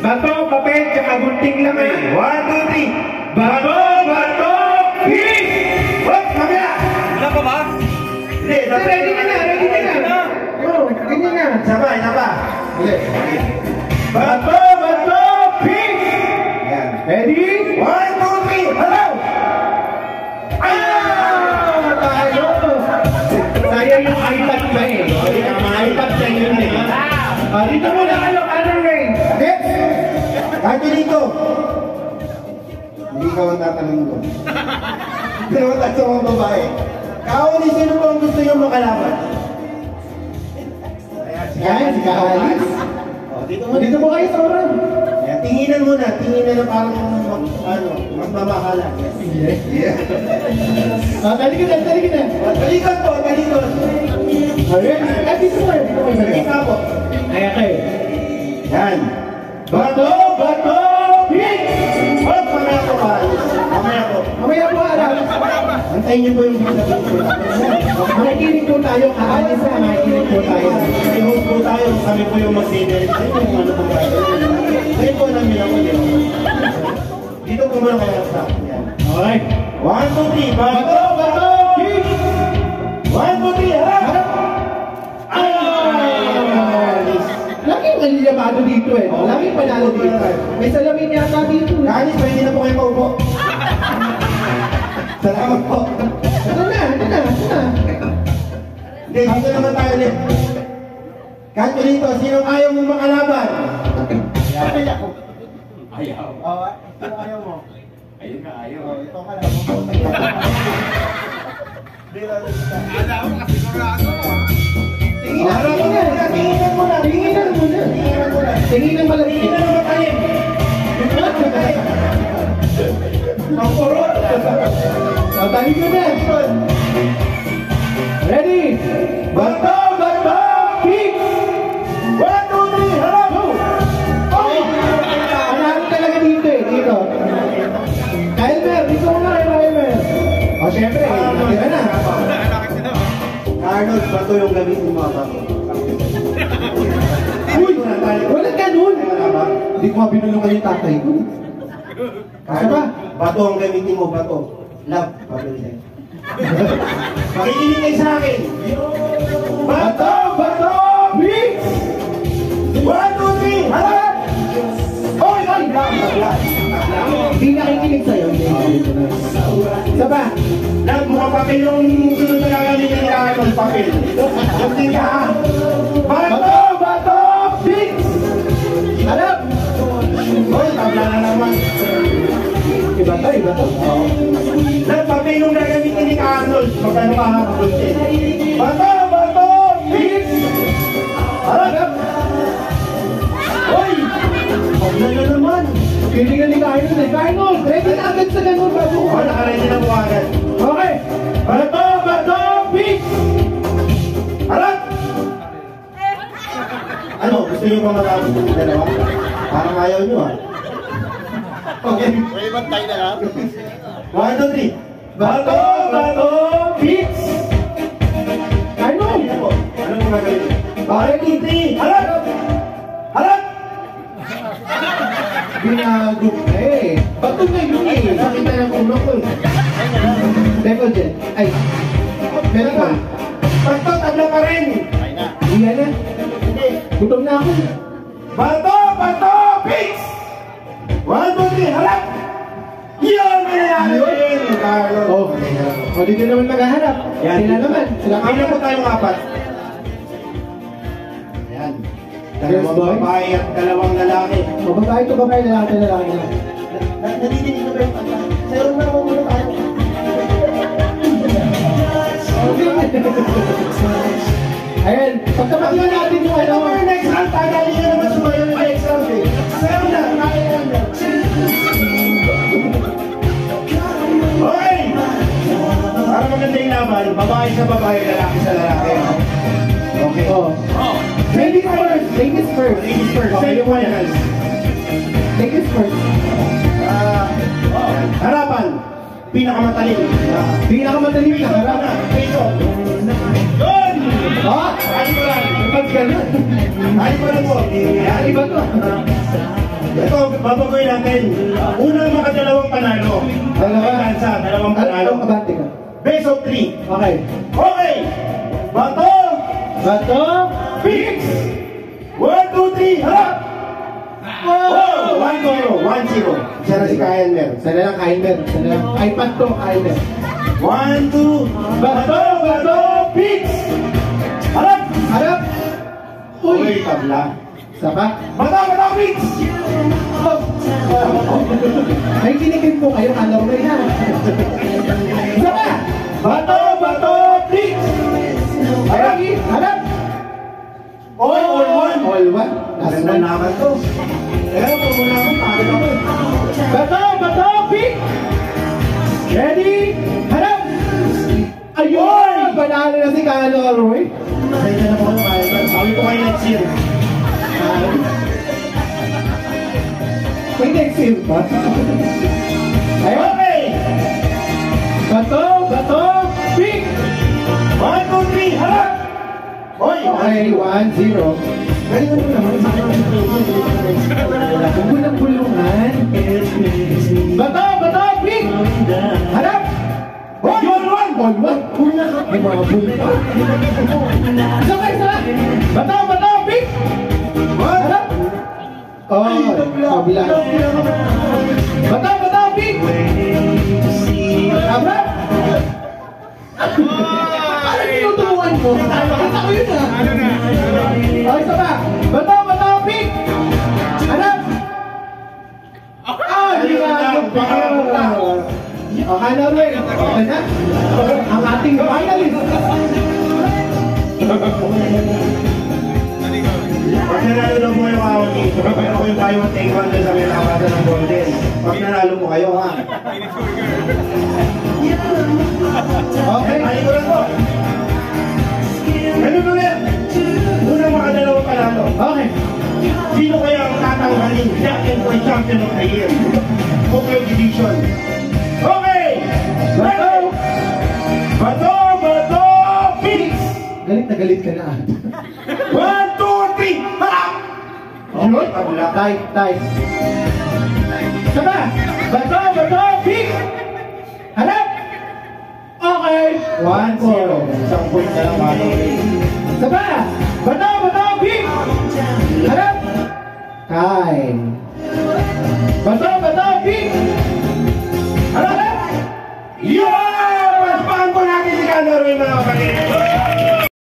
Bato, papel, tsaka gunting lang eh. 1, 2, 3. Bato, bato, peace! Wag, mamaya! Wala pa ba? Hindi, Ready ka na, ready ka na. Oo, ganyan na. Isa pa. Bato, bato, peace! Ayan. Ready? 1, 2, 3, hello! Tayo! Sayang yung iPad ba eh. Mga iPad sa yun eh. Dito muna kayo, anong range? Next! Kahit dito. Hindi ka ang tatanong ko. Dalawang tatlo mga babae. Kauli, sino po ang gusto nyo makalaban? Yan, si Kaalis. Dito mo kayo sa oran. Tinginan muna, tinginan na parang magmamahalan. Yeah. Talikod na. Talikod po, talikod. Ayan, dito mo kayo. Dito po. Ayan kayo. Yan. Bato, hit! Wag, mamaya po ba? Mamaya po, alam. Antayin niyo po yung sabihin ko. Makikinig po tayo, Kaalis na, makikinig po tayo. May host po tayo, kami po yung mag-dinner. Ayun yung ano po tayo. Ayun po namin ako dito. Dito po muna kayo sa akin. Yan. Okay. 1, 2, 3, bato, hit! 1, 2, 3, harap! Laging malilabado dito eh. Laging panalo dito. May salamin yata dito. Kanis, pwede na po kayo paupo. Salamat po. Ito na. Hindi, dito naman tayo ulit. Kanto dito, sino ayaw mong makalaban? Ayaw. Ayaw mo. Ayun ka, ayaw. Ito ka lang. Alam mo kasi sigurado mo. Tinginan mo na. Tinginan mo tayo. Ang purot. Tayo ko na. Ready? Bato, pick! 1, 2, 3, harap! Hanapin talaga dito eh. Dito. Elmer, dito mo na Elmer. O syempre, natira na. Arnold, bato yung gamitin mo, bato. Uy! Walang ganun! Hindi ko nga binulungan yung tatay ko. Kaya ba? Bato ang gamitin mo, bato. Love, bato niya. Makikinig kayo sa akin. Bato, pick! 1, 2, 3, harap! Oy! Hindi nakikinig sa'yo. Isa ba? Love, mukhang papel yung sunod na gagamitin ni Arnold, papel. Hindi ka ha? Bato, pick! Harap! Oy, tabla na naman. Iba to. Love, papel yung gagamitin ni Arnold. Magkano ka ha? Bato, pick! Harap! Oy! Tabla na naman. Kilingan ni Carlos eh. Carlos, ready na agad sa ganun bago ko. Nakaready na po agad. Okay. Bato, pick! Harap! Ano, gusto niyo ba matapos ng dalawa? Parang ayaw niyo ha? Okay. Pwede ba tayo na lang? 1, 2, 3. Bato, pick! Carlos! Anong mga gawin? Ready? 3, harap! Harap! Binago eh. Bato na yun eh. Nakita ng ulo ko eh. Teko dyan. Ay. Meron pa. Bato, tabla pa rin! Ay na. Iyan na. Hindi. Gutom na ako. Bato, pick! 1, 2, 3, harap! Yun! Yun! Carlo! O dito naman maghahanap. Sila naman. Sila Kailan po kapat. tayong apat? Ayan. Dalawang Yes, boy. babae at dalawang lalaki. O babae to babae, lalaki na. Nadidinig ko ba yung kanta? Sa'yo na ako muna tayo. Ayan, pagkapagyan natin yung ano. Ito next round, tagali ka naman sumayo ng next round eh. Sa'yo na. Hoy! Para maganda yung laban, babae sa babae, lalaki sa lalaki. Okay. Oh. Ladies first. Ladies first. Ladies first. Okay, Sa'yo pa yan. Ladies first. Harapan. Pinakamatalim. Pinakamatalim na harap. Piso. Doon! Ah! Hali ko lang. Pag gano'n. Hali ko lang po. Hali ba to? Ito, babagoy natin. Unang makadalawang panalo. Dalawang panalo. Kabante ka. Best of 3. Okay. Okay! Bato! Bato. Fix! 1, 2, 3, harap! Oh! 1-0. 1-0. Siya na si Kaelmer. Sana lang Kaimer. Sana lang. iPad to, Kaimer. 1, 2, bato! Bato! Fix! Harap! Harap. Uy, tabla. Isa pa. Bato! Bato! Fix! May kinigin po kayo, alam mo na. Isa pa. Bato! Bato! Fix! Harap! Harap. All one! All one. Last Ganda one. naman to. Pero kung muna akong pagod ako. Bato, bato, pick! Ready? Harap! Ayun! Panalo na si Kalo Roy. Pasensya na po ako kayo. Sabi ko kayo next year. May next year pa. Ayun! Okay! Bato, bato, pick! 1, 2, 3, harap! Hoy! Okay, 1-0. Galing mo naman. Huwag mo ng bulungan. Bato, bato, pick! Harap! Hoy! All one! All one. May mga bulungan. Isa pa, isa pa. Bato, bato, pick! Harap! Oh, kabila. Bato, bato, pick! Harap! Parang tinuturuan mo. Nakita ko yun ah. O, isa pa. Bato, bato, pick! Harap! Ah, hindi nga. O, Hana Roy. Okay na. Ang ating finalist. Pag nanalo na po yung awat dito, pero ko yung kayo at take one sa may nakabata ng golden. Pag nanalo mo kayo, ha? Okay. Ay ko lang po. Ganun ulit. Unang makadalawang panalo. Okay. Sino kaya ang tatanggalin Jack and Boy Champion of the Year? Tokyo Division. Okay! Bato! Bato! Bato! Fix! Galit na galit ka na. 1, 2, 3, harap! Okay. Tabla. Tight, tight. Isa pa. Bato, bato, pick! Harap! Okay. 1-0. Isang point na lang, Bato. Isa pa.